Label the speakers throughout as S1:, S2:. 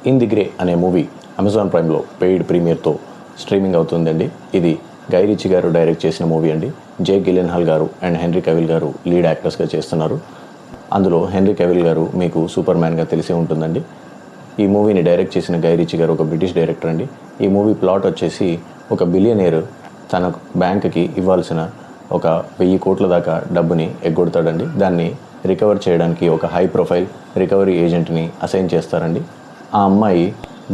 S1: In the grey అనే movie Amazon ప్రైమ్లో paid ప్రీమియర్తో streaming అవుతుందండి. ఇది గై రిచీ గారు డైరెక్ట్ చేసిన మూవీ అండి. జేక్ గిలెన్హాల్ గారు అండ్ హెన్రీ కవిల్ గారు లీడ్ యాక్టర్స్గా చేస్తున్నారు. అందులో హెన్రీ కవిల్ గారు మీకు సూపర్ మ్యాన్గా తెలిసే ఉంటుందండి. ఈ మూవీని డైరెక్ట్ చేసిన గై రిచీ గారు ఒక బ్రిటిష్ డైరెక్టర్ అండి. ఈ మూవీ ప్లాట్ వచ్చేసి ఒక బిలియనీర్ తన బ్యాంక్కి ఇవ్వాల్సిన ఒక 1000 కోట్ల దాకా డబ్బుని ఎగ్గొడతాడండి. దాన్ని రికవర్ చేయడానికి ఒక హై ప్రొఫైల్ రికవరీ ఏజెంట్ని అసైన్ చేస్తారండి. ఆ అమ్మాయి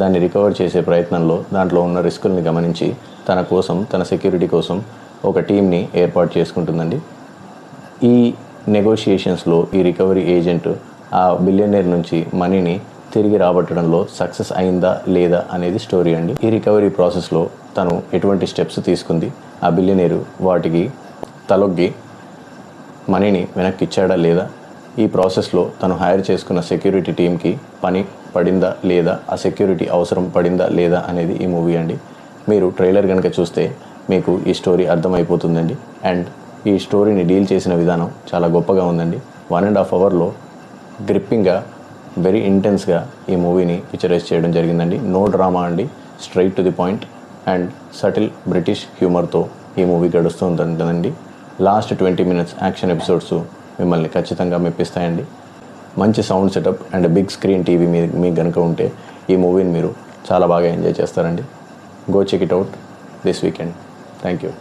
S1: దాన్ని రికవర్ చేసే ప్రయత్నంలో దాంట్లో ఉన్న రిస్కుల్ని గమనించి తన కోసం, తన సెక్యూరిటీ కోసం ఒక టీంని ఏర్పాటు చేసుకుంటుందండి. ఈ నెగోషియేషన్స్లో ఈ రికవరీ ఏజెంట్ ఆ బిలియనీర్ నుంచి మనీని తిరిగి రాబట్టడంలో సక్సెస్ అయిందా లేదా అనేది స్టోరీ అండి. ఈ రికవరీ ప్రాసెస్లో తను ఎటువంటి స్టెప్స్ తీసుకుంది, ఆ బిలియనీరు వాటికి తలొగ్గి మనీని వెనక్కి ఇచ్చాడా లేదా, ఈ ప్రాసెస్లో తను హైర్ చేసుకున్న సెక్యూరిటీ టీంకి పని పడిందా లేదా, ఆ సెక్యూరిటీ అవసరం పడిందా లేదా అనేది ఈ మూవీ అండి. మీరు ట్రైలర్ కనుక చూస్తే మీకు ఈ స్టోరీ అర్థమైపోతుందండి. అండ్ ఈ స్టోరీని డీల్ చేసిన విధానం చాలా గొప్పగా ఉందండి. 1.5 అవర్లో గ్రిప్పింగ్గా, వెరీ ఇంటెన్స్గా ఈ మూవీని పిక్చరైజ్ చేయడం జరిగిందండి. నో డ్రామా అండి, straight to the point and subtle British హ్యూమర్తో ఈ మూవీ గడుస్తూ ఉంటుందండి. లాస్ట్ 20 మినిట్స్ యాక్షన్ ఎపిసోడ్స్ మిమ్మల్ని ఖచ్చితంగా మెప్పిస్తాయండి. మంచి sound setup and big screen TV మీకు కనుక ఉంటే ఈ మూవీని మీరు చాలా బాగా ఎంజాయ్ చేస్తారండి. Go check it out this weekend. Thank you.